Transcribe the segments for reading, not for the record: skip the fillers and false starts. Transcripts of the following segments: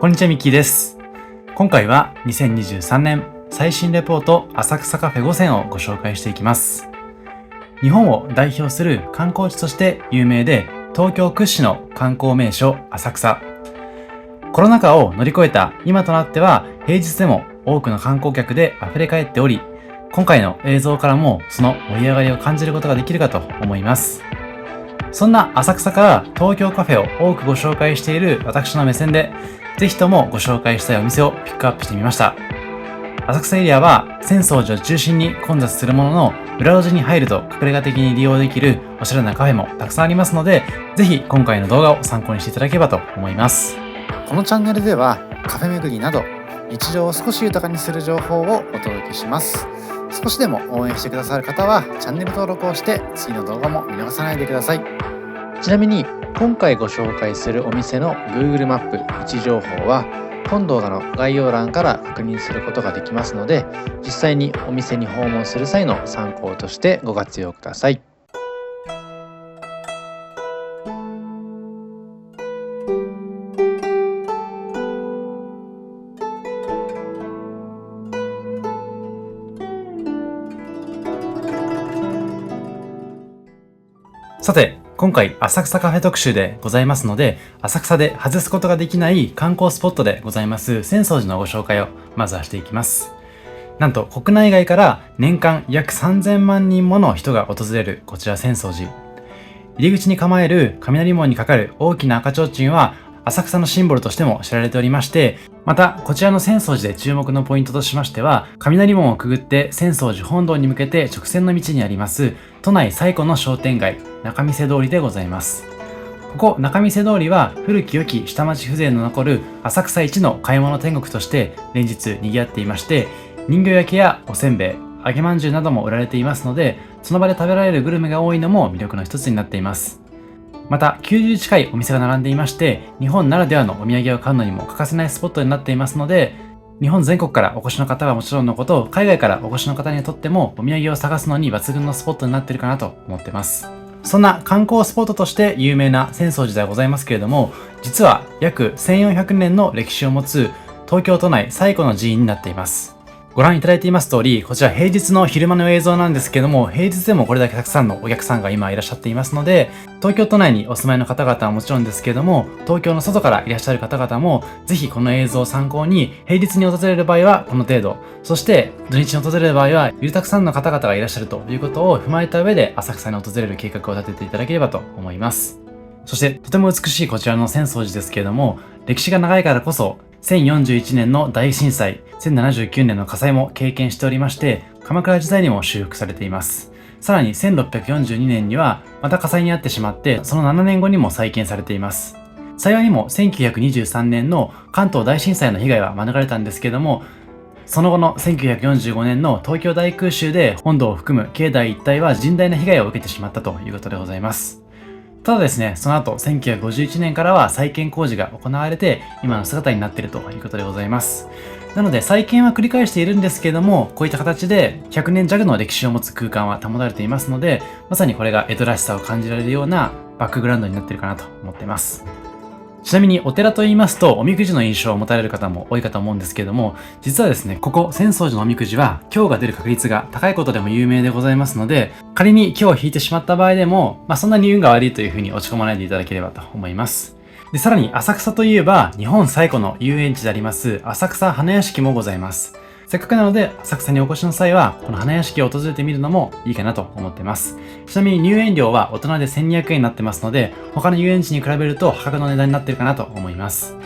こんにちは、ミッキーです。今回は2023年最新レポート浅草カフェ5選をご紹介していきます。日本を代表する観光地として有名で、東京屈指の観光名所浅草。コロナ禍を乗り越えた今となっては、平日でも多くの観光客で溢れ返っており、今回の映像からもその盛り上がりを感じることができるかと思います。そんな浅草から東京カフェを多くご紹介している私の目線で、ぜひともご紹介したいお店をピックアップしてみました。浅草エリアは浅草寺を中心に混雑するものの、裏路地に入ると隠れ家的に利用できるおしゃれなカフェもたくさんありますので、ぜひ今回の動画を参考にしていただければと思います。このチャンネルではカフェ巡りなど日常を少し豊かにする情報をお届けします。少しでも応援してくださる方はチャンネル登録をして次の動画も見逃さないでください。ちなみに今回ご紹介するお店の Google マップ位置情報は本動画の概要欄から確認することができますので、実際にお店に訪問する際の参考としてご活用ください。さて、今回浅草カフェ特集でございますので、浅草で外すことができない観光スポットでございます浅草寺のご紹介をまずはしていきます。なんと国内外から年間約3000万人もの人が訪れるこちら浅草寺。入り口に構える雷門にかかる大きな赤ちょうちんは浅草のシンボルとしても知られておりまして、またこちらの浅草寺で注目のポイントとしましては、雷門をくぐって浅草寺本堂に向けて直線の道にあります都内最古の商店街、仲見世通りでございます。ここ仲見世通りは古き良き下町風情の残る浅草一の買い物天国として連日賑わっていまして、人形焼きやおせんべい、揚げまんじゅうなども売られていますので、その場で食べられるグルメが多いのも魅力の一つになっています。また90近いお店が並んでいまして、日本ならではのお土産を買うのにも欠かせないスポットになっていますので、日本全国からお越しの方はもちろんのこと、海外からお越しの方にとってもお土産を探すのに抜群のスポットになっているかなと思っています。そんな観光スポットとして有名な浅草寺ではございますけれども、実は約1400年の歴史を持つ東京都内最古の寺院になっています。ご覧いただいています通り、こちら平日の昼間の映像なんですけども、平日でもこれだけたくさんのお客さんが今いらっしゃっていますので、東京都内にお住まいの方々はもちろんですけども、東京の外からいらっしゃる方々も、ぜひこの映像を参考に、平日に訪れる場合はこの程度、そして土日に訪れる場合は、よりたくさんの方々がいらっしゃるということを踏まえた上で、浅草に訪れる計画を立てていただければと思います。そしてとても美しいこちらの浅草寺ですけれども、歴史が長いからこそ、1041年の大震災、1079年の火災も経験しておりまして、鎌倉時代にも修復されています。さらに1642年にはまた火災に遭ってしまって、その7年後にも再建されています。幸いにも1923年の関東大震災の被害は免れたんですけれども、その後の1945年の東京大空襲で本堂を含む境内一帯は甚大な被害を受けてしまったということでございます。ただですね、その後1951年からは再建工事が行われて今の姿になっているということでございます。なので再建は繰り返しているんですけれども、こういった形で100年弱の歴史を持つ空間は保たれていますので、まさにこれが江戸らしさを感じられるようなバックグラウンドになっているかなと思っています。ちなみにお寺と言いますとおみくじの印象を持たれる方も多いかと思うんですけれども、実はですね、ここ浅草寺のおみくじは今日が出る確率が高いことでも有名でございますので、仮に今日引いてしまった場合でも、そんなに運が悪いというふうに落ち込まないでいただければと思います。で、さらに浅草といえば日本最古の遊園地であります浅草花屋敷もございます。せっかくなので浅草にお越しの際はこの花屋敷を訪れてみるのもいいかなと思っています。ちなみに入園料は大人で1200円になってますので、他の遊園地に比べると破格の値段になっているかなと思います。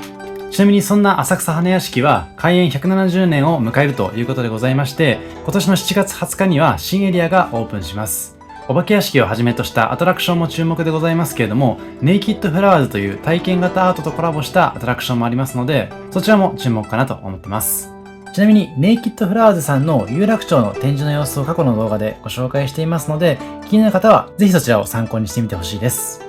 ちなみにそんな浅草花屋敷は開園170年を迎えるということでございまして、今年の7月20日には新エリアがオープンします。お化け屋敷をはじめとしたアトラクションも注目でございますけれども、ネイキッドフラワーズという体験型アートとコラボしたアトラクションもありますので、そちらも注目かなと思ってます。ちなみにネイキッドフラワーズさんの有楽町の展示の様子を過去の動画でご紹介していますので、気になる方はぜひそちらを参考にしてみてほしいです。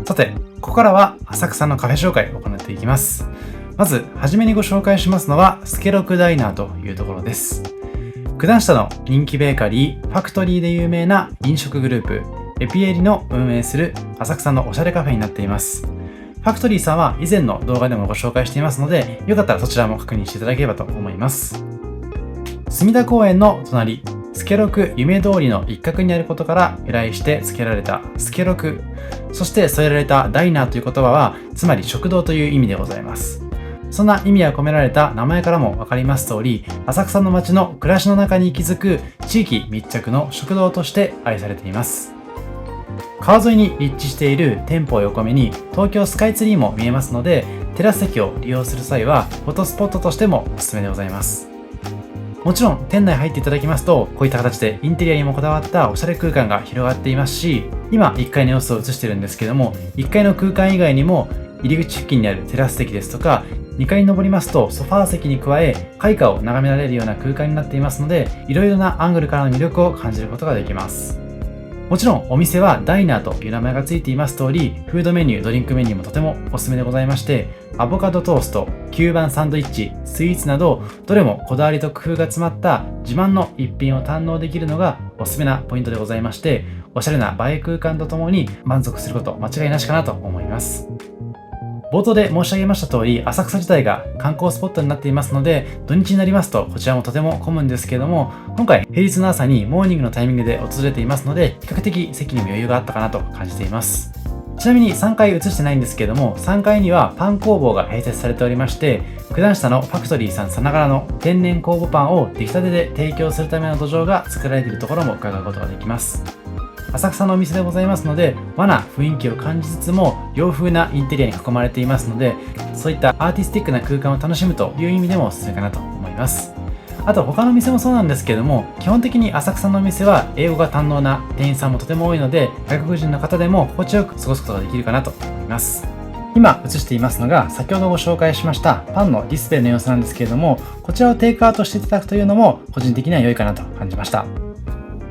さて、ここからは浅草のカフェ紹介を行っていきます。まずはじめにご紹介しますのはスケロクダイナーというところです。九段下の人気ベーカリーファクトリーで有名な飲食グループエピエリの運営する浅草のおしゃれカフェになっています。ファクトリーさんは以前の動画でもご紹介していますので、よかったらそちらも確認していただければと思います。隅田公園の隣、スケロク夢通りの一角にあることから由来して付けられたスケロク、そして添えられたダイナーという言葉は、つまり食堂という意味でございます。そんな意味が込められた名前からも分かります通り、浅草の街の暮らしの中に息づく地域密着の食堂として愛されています。川沿いに立地している店舗を横目に東京スカイツリーも見えますので、テラス席を利用する際はフォトスポットとしてもおすすめでございます。もちろん店内入っていただきますと、こういった形でインテリアにもこだわったおしゃれ空間が広がっていますし、今1階の様子を映しているんですけども、1階の空間以外にも入り口付近にあるテラス席ですとか、2階に登りますとソファー席に加え開花を眺められるような空間になっていますので、いろいろなアングルからの魅力を感じることができます。もちろんお店はダイナーという名前がついています通り、フードメニュー、ドリンクメニューもとてもおすすめでございまして、アボカドトースト、吸盤サンドイッチ、スイーツなど、どれもこだわりと工夫が詰まった自慢の一品を堪能できるのがおすすめなポイントでございまして、おしゃれな映え空間とともに満足すること間違いなしかなと思います。冒頭で申し上げました通り、浅草自体が観光スポットになっていますので、土日になりますとこちらもとても混むんですけれども、今回平日の朝にモーニングのタイミングで訪れていますので、比較的席にも余裕があったかなと感じています。ちなみに3階映してないんですけれども、3階にはパン工房が併設されておりまして、九段下のファクトリーさんさながらの天然酵母パンを出来たてで提供するための土壌が作られているところも伺うことができます。浅草のお店でございますので、和な雰囲気を感じつつも洋風なインテリアに囲まれていますので、そういったアーティスティックな空間を楽しむという意味でもおすすめかなと思います。あと他の店もそうなんですけれども、基本的に浅草のお店は英語が堪能な店員さんもとても多いので、外国人の方でも心地よく過ごすことができるかなと思います。今映していますのが先ほどご紹介しましたパンのディスプレイの様子なんですけれども、こちらをテイクアウトしていただくというのも個人的には良いかなと感じました。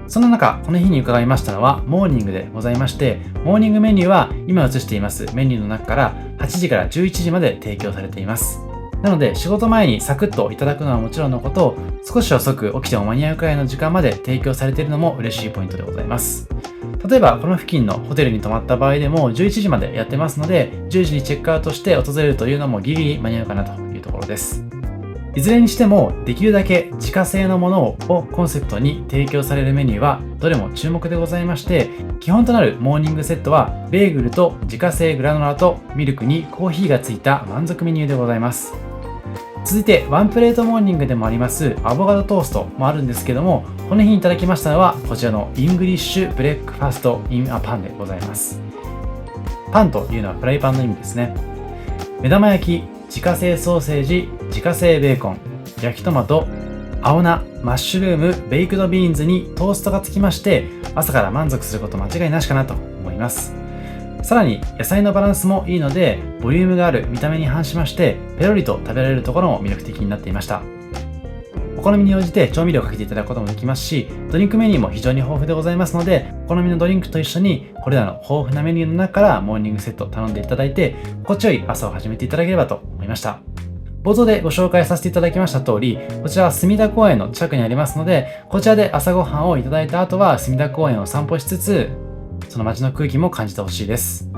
そんな中、この日に伺いましたのはモーニングでございまして、モーニングメニューは今映していますメニューの中から8時から11時まで提供されています。なので仕事前にサクッといただくのはもちろんのこと、少し遅く起きても間に合うくらいの時間まで提供されているのも嬉しいポイントでございます。例えばこの付近のホテルに泊まった場合でも11時までやってますので、10時にチェックアウトして訪れるというのもギリギリ間に合うかなというところです。いずれにしてもできるだけ自家製のものをコンセプトに提供されるメニューはどれも注目でございまして、基本となるモーニングセットはベーグルと自家製グラノラとミルクにコーヒーがついた満足メニューでございます。続いてワンプレートモーニングでもありますアボカドトーストもあるんですけども、この日にいただきましたのはこちらのイングリッシュブレックファストインアパンでございます。パンというのはフライパンの意味ですね。目玉焼き、自家製ソーセージ、自家製ベーコン、焼きトマト、青菜、マッシュルーム、ベイクドビーンズにトーストがつきまして、朝から満足すること間違いなしかなと思います。さらに野菜のバランスもいいので、ボリュームがある見た目に反しまして、ペロリと食べられるところも魅力的になっていました。お好みに応じて調味料をかけていただくこともできますし、ドリンクメニューも非常に豊富でございますので、お好みのドリンクと一緒にこれらの豊富なメニューの中からモーニングセットを頼んでいただいて、心地よい朝を始めていただければと思いました。冒頭でご紹介させていただきました通り、こちらは隅田公園の近くにありますので、こちらで朝ごはんをいただいた後は隅田公園を散歩しつつ、その街の空気も感じてほしいです。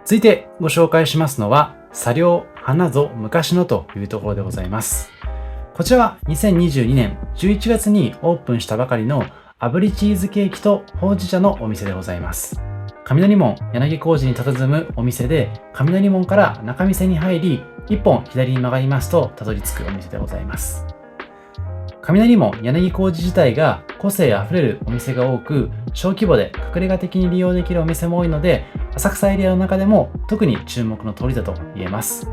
続いてご紹介しますのは、茶寮花ぞ昔のというところでございます。こちらは2022年11月にオープンしたばかりの炙りチーズケーキとほうじ茶のお店でございます。雷門柳小路に佇むお店で、雷門から仲見世に入り、一本左に曲がりますとたどり着くお店でございます。雷門柳小路自体が個性あふれるお店が多く、小規模で隠れ家的に利用できるお店も多いので、浅草エリアの中でも特に注目の通りだと言えます。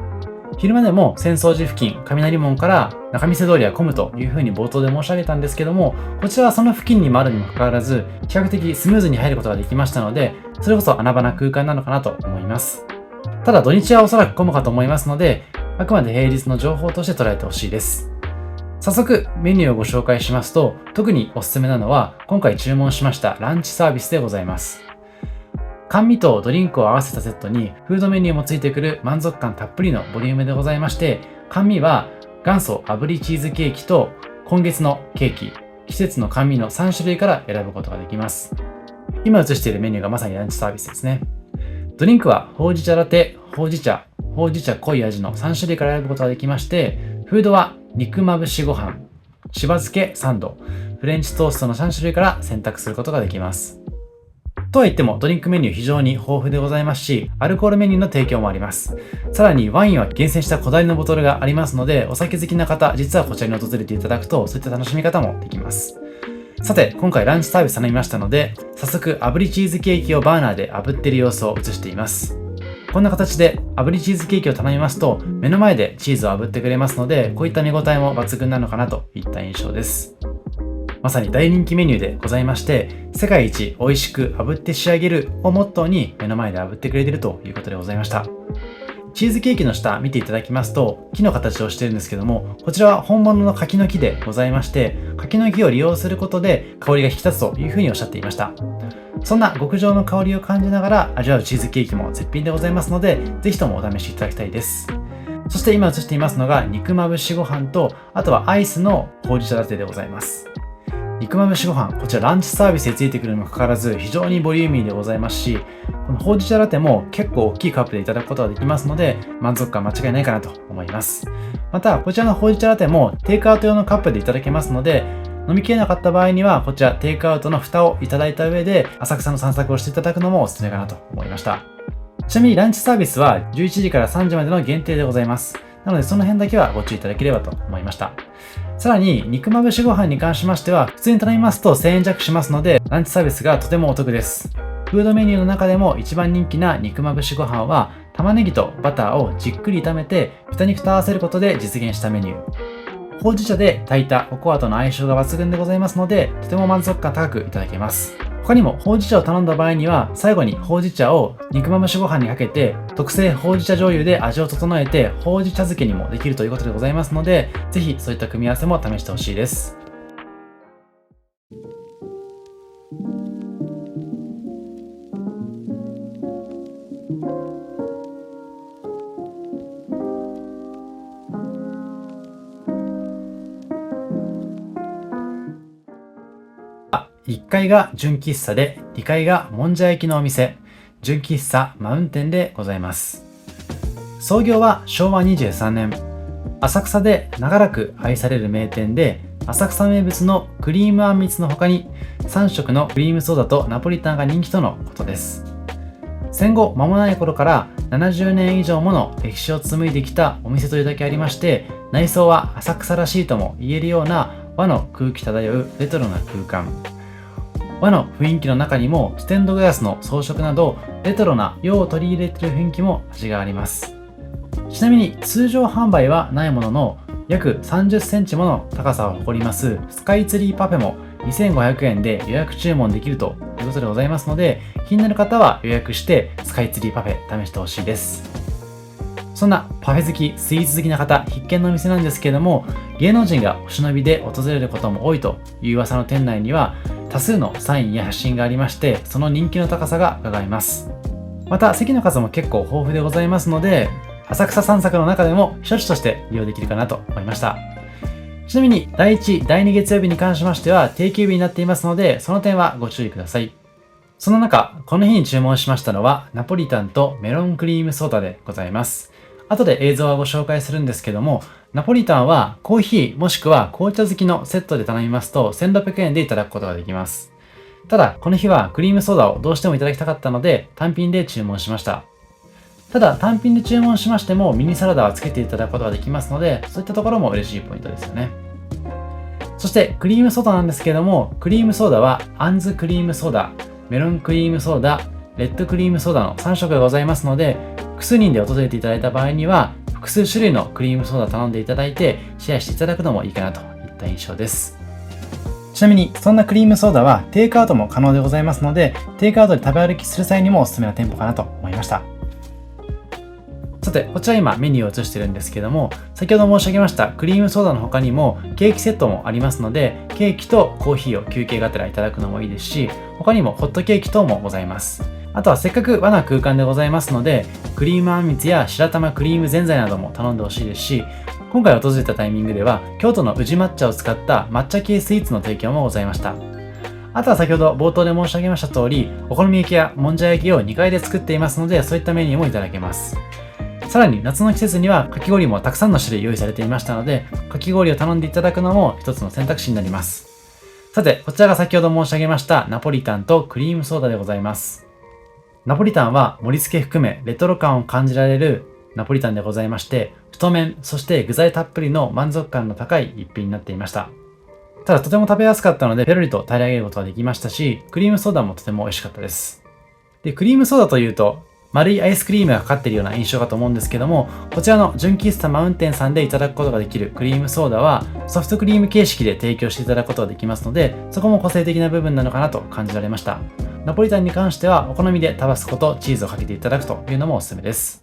昼間でも浅草寺付近、雷門から仲見世通りは混むというふうに冒頭で申し上げたんですけども、こちらはその付近にもあるにもかかわらず、比較的スムーズに入ることができましたので、それこそ穴場な空間なのかなと思います。ただ土日はおそらく混むかと思いますので、あくまで平日の情報として捉えてほしいです。早速メニューをご紹介しますと、特におすすめなのは今回注文しましたランチサービスでございます。甘味とドリンクを合わせたセットにフードメニューもついてくる満足感たっぷりのボリュームでございまして、甘味は元祖炙りチーズケーキと今月のケーキ、季節の甘味の3種類から選ぶことができます。今映しているメニューがまさにランチサービスですね。ドリンクはほうじ茶ラテ、ほうじ茶濃い味の3種類から選ぶことができまして、フードは肉まぶしご飯、しば漬けサンド、フレンチトーストの3種類から選択することができます。とは言ってもドリンクメニュー非常に豊富でございますし、アルコールメニューの提供もあります。さらにワインは厳選したこだわりのボトルがありますので、お酒好きな方、実はこちらに訪れていただくとそういった楽しみ方もできます。さて、今回ランチサービス頼みましたので、早速炙りチーズケーキをバーナーで炙っている様子を映しています。こんな形で炙りチーズケーキを頼みますと、目の前でチーズを炙ってくれますので、こういった見応えも抜群なのかなといった印象です。まさに大人気メニューでございまして、世界一美味しく炙って仕上げるをモットーに目の前で炙ってくれているということでございました。チーズケーキの下見ていただきますと、木の形をしているんですけども、こちらは本物の柿の木でございまして、柿の木を利用することで香りが引き立つというふうにおっしゃっていました。そんな極上の香りを感じながら味わうチーズケーキも絶品でございますので、ぜひともお試しいただきたいです。そして今映していますのが肉まぶしご飯と、あとはアイスのほうじ茶ラテでございます。肉まぶしご飯、こちらランチサービスでついてくるにもかかわらず非常にボリューミーでございますし、このほうじ茶ラテも結構大きいカップでいただくことができますので、満足感間違いないかなと思います。またこちらのほうじ茶ラテもテイクアウト用のカップでいただけますので、飲みきれなかった場合にはこちらテイクアウトの蓋をいただいた上で浅草の散策をしていただくのもおすすめかなと思いました。ちなみにランチサービスは11時から3時までの限定でございます。なのでその辺だけはご注意いただければと思いました。さらに肉まぶしご飯に関しましては普通に頼みますと1000円弱しますので、ランチサービスがとてもお得です。フードメニューの中でも一番人気な肉まぶしご飯は玉ねぎとバターをじっくり炒めて豚肉と合わせることで実現したメニュー。ほうじ茶で炊いたココアとの相性が抜群でございますので、とても満足感高くいただけます。他にもほうじ茶を頼んだ場合には最後にほうじ茶を肉まぶしご飯にかけて特製ほうじ茶醤油で味を整えてほうじ茶漬けにもできるということでございますので、ぜひそういった組み合わせも試してほしいです。1階が純喫茶で2階がもんじゃ焼きのお店、純喫茶マウンテンでございます。創業は昭和23年、浅草で長らく愛される名店で、浅草名物のクリームあんみつの他に3色のクリームソーダとナポリタンが人気とのことです。戦後間もない頃から70年以上もの歴史を紡いできたお店というだけありまして、内装は浅草らしいとも言えるような和の空気漂うレトロな空間。和の雰囲気の中にもステンドグラスの装飾などレトロな洋を取り入れている雰囲気も味があります。ちなみに通常販売はないものの約30センチもの高さを誇りますスカイツリーパフェも2500円で予約注文できるということでございますので、気になる方は予約してスカイツリーパフェ試してほしいです。そんなパフェ好き、スイーツ好きな方必見のお店なんですけれども、芸能人がお忍びで訪れることも多いという噂の店内には多数のサインや写真がありまして、その人気の高さが伺えます。また席の数も結構豊富でございますので、浅草散策の中でも避暑地として利用できるかなと思いました。ちなみに第1、第2月曜日に関しましては定休日になっていますので、その点はご注意ください。その中、この日に注文しましたのはナポリタンとメロンクリームソーダでございます。後で映像はご紹介するんですけども、ナポリタンはコーヒーもしくは紅茶好きのセットで頼みますと1600円でいただくことができます。ただこの日はクリームソーダをどうしてもいただきたかったので単品で注文しました。ただ単品で注文しましてもミニサラダはつけていただくことができますので、そういったところも嬉しいポイントですよね。そしてクリームソーダなんですけども、クリームソーダはあんずクリームソーダ、メロンクリームソーダ、レッドクリームソーダの3色がございますので、複数人で訪れていただいた場合には複数種類のクリームソーダ頼んでいただいてシェアしていただくのもいいかなといった印象です。ちなみにそんなクリームソーダはテイクアウトも可能でございますので、テイクアウトで食べ歩きする際にもおすすめな店舗かなと思いました。ささて、こちら今メニューを映してるんですけども、先ほど申し上げましたクリームソーダの他にもケーキセットもありますので、ケーキとコーヒーを休憩がてらいただくのもいいですし、他にもホットケーキ等もございます。あとはせっかく和な空間でございますので、クリームあんみつや白玉クリームぜんざいなども頼んでほしいですし、今回訪れたタイミングでは京都の宇治抹茶を使った抹茶系スイーツの提供もございました。あとは先ほど冒頭で申し上げました通り、お好み焼きやもんじゃ焼きを2階で作っていますので、そういったメニューもいただけます。さらに夏の季節にはかき氷もたくさんの種類用意されていましたので、かき氷を頼んでいただくのも一つの選択肢になります。さて、こちらが先ほど申し上げましたナポリタンとクリームソーダでございます。ナポリタンは盛り付け含めレトロ感を感じられるナポリタンでございまして、太麺、そして具材たっぷりの満足感の高い一品になっていました。ただとても食べやすかったのでペロリと平らげることができましたし、クリームソーダもとても美味しかったです。で、クリームソーダというと丸いアイスクリームがかかっているような印象かと思うんですけども、こちらの純喫茶マウンテンさんでいただくことができるクリームソーダはソフトクリーム形式で提供していただくことができますので、そこも個性的な部分なのかなと感じられました。ナポリタンに関してはお好みでタバスコとチーズをかけていただくというのもおすすめです。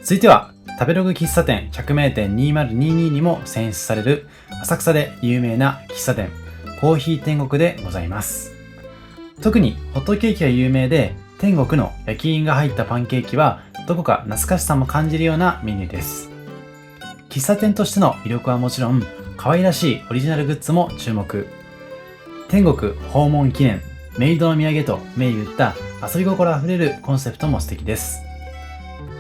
続いては食べログ喫茶店百名店2022にも選出される浅草で有名な喫茶店コーヒー天国でございます。特にホットケーキが有名で、天国の焼き印が入ったパンケーキはどこか懐かしさも感じるようなメニューです。喫茶店としての魅力はもちろん、可愛らしいオリジナルグッズも注目。天国訪問記念メイドの土産と銘打った遊び心あふれるコンセプトも素敵です。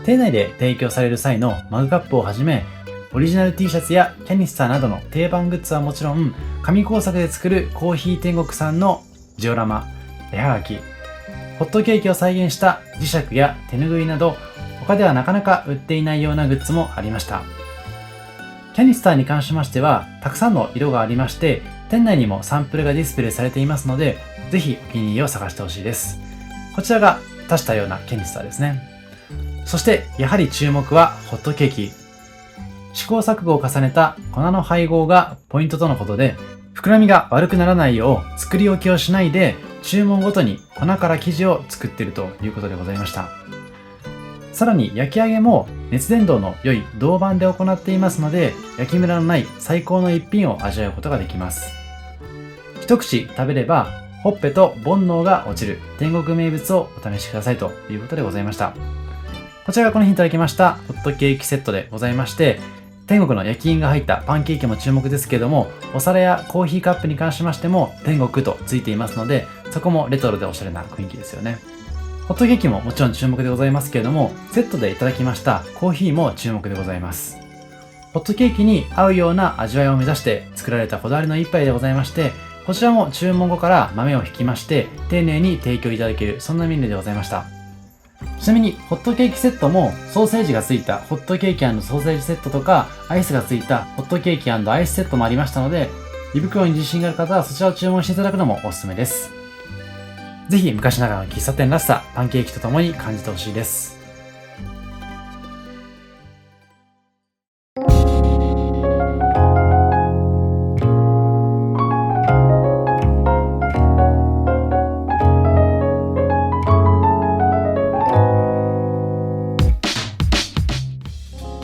店内で提供される際のマグカップをはじめ、オリジナル T シャツやキャニスターなどの定番グッズはもちろん、紙工作で作るコーヒー天国さんのジオラマ、絵はがき、ホットケーキを再現した磁石や手ぬぐいなど、他ではなかなか売っていないようなグッズもありました。キャニスターに関しましては、たくさんの色がありまして、店内にもサンプルがディスプレイされていますので、ぜひお気に入りを探してほしいです。こちらが多種多様なキャニスターですね。そしてやはり注目はホットケーキ。試行錯誤を重ねた粉の配合がポイントとのことで、膨らみが悪くならないよう作り置きをしないで注文ごとに粉から生地を作っているということでございました。さらに焼き上げも熱伝導の良い銅板で行っていますので、焼きムラのない最高の一品を味わうことができます。一口食べればほっぺと煩悩が落ちる天国名物をお試しくださいということでございました。こちらがこの日いただきましたホットケーキセットでございまして、天国の焼き印が入ったパンケーキも注目ですけれども、お皿やコーヒーカップに関しましても天国とついていますので、そこもレトロでおしゃれな雰囲気ですよね。ホットケーキももちろん注目でございますけれども、セットでいただきましたコーヒーも注目でございます。ホットケーキに合うような味わいを目指して作られたこだわりの一杯でございまして、こちらも注文後から豆をひきまして丁寧に提供いただける、そんなメニューでございました。ちなみにホットケーキセットもソーセージがついたホットケーキ&ソーセージセットとか、アイスがついたホットケーキ&アイスセットもありましたので、胃袋に自信がある方はそちらを注文していただくのもおすすめです。ぜひ昔ながらの喫茶店らしさ、パンケーキとともに感じてほしいです。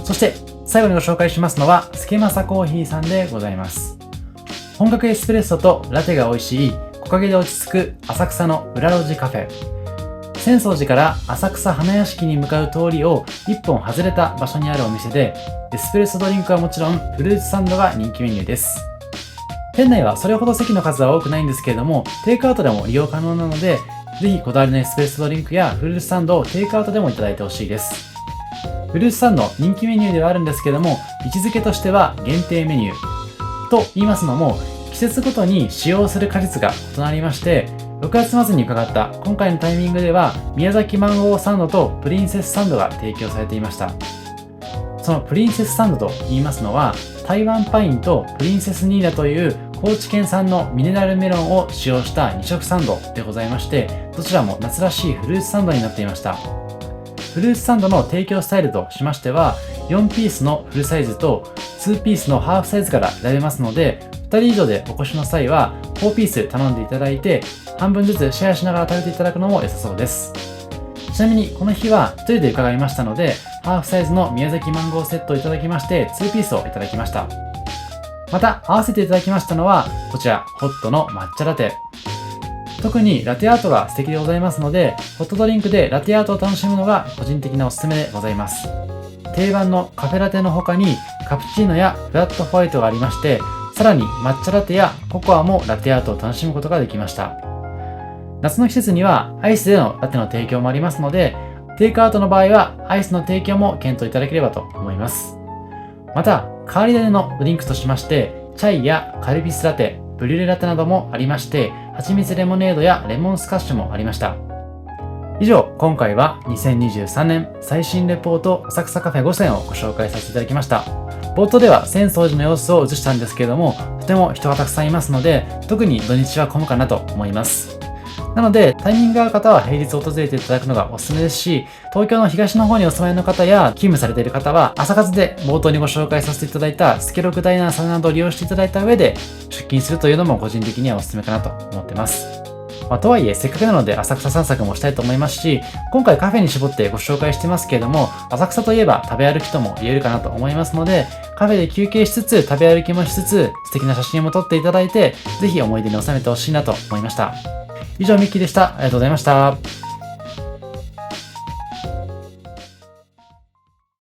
そして最後にご紹介しますのはスケマサコーヒーさんでございます。本格エスプレッソとラテが美味しい木陰で落ち着く浅草の裏路地カフェ。浅草寺から浅草花屋敷に向かう通りを一本外れた場所にあるお店で、エスプレッソドリンクはもちろんフルーツサンドが人気メニューです。店内はそれほど席の数は多くないんですけれども、テイクアウトでも利用可能なので、ぜひこだわりのエスプレッソドリンクやフルーツサンドをテイクアウトでもいただいてほしいです。フルーツサンド人気メニューではあるんですけども、位置づけとしては限定メニューと言いますのも、季節ごとに使用する果実が異なりまして、6月末に伺った今回のタイミングでは宮崎マンゴーサンドとプリンセスサンドが提供されていました。そのプリンセスサンドと言いますのは、台湾パインとプリンセスニーナという高知県産のミネラルメロンを使用した2色サンドでございまして、どちらも夏らしいフルーツサンドになっていました。フルーツサンドの提供スタイルとしましては、4ピースのフルサイズと2ピースのハーフサイズから選べますので、2人以上でお越しの際は4ピース頼んでいただいて、半分ずつシェアしながら食べていただくのも良さそうです。ちなみにこの日は1人で伺いましたので、ハーフサイズの宮崎マンゴーセットをいただきまして、2ピースをいただきました。また合わせていただきましたのは、こちらホットの抹茶ラテ。特にラテアートが素敵でございますので、ホットドリンクでラテアートを楽しむのが個人的なおすすめでございます。定番のカフェラテの他にカプチーノやフラットホワイトがありまして、さらに抹茶ラテやココアもラテアートを楽しむことができました。夏の季節にはアイスでのラテの提供もありますので、テイクアウトの場合はアイスの提供も検討いただければと思います。また、変わり種のドリンクとしまして、チャイやカルピスラテ、ブリュレラテなどもありまして、蜂蜜レモネードやレモンスカッシュもありました。以上、今回は2023年最新レポート浅草カフェ5選をご紹介させていただきました。冒頭では浅草寺の様子を映したんですけれども、とても人がたくさんいますので、特に土日は混むかなと思います。なので、タイミングが合う方は平日訪れていただくのがおすすめですし、東京の東の方にお住まいの方や勤務されている方は、朝活で冒頭にご紹介させていただいたスケロクダイナーさんなどを利用していただいた上で、出勤するというのも個人的にはおすすめかなと思ってます。とはいえ、せっかくなので浅草散策もしたいと思いますし、今回カフェに絞ってご紹介してますけれども、浅草といえば食べ歩きとも言えるかなと思いますので、カフェで休憩しつつ食べ歩きもしつつ、素敵な写真も撮っていただいて、ぜひ思い出に収めてほしいなと思いました。以上、ミッキーでした。ありがとうございました。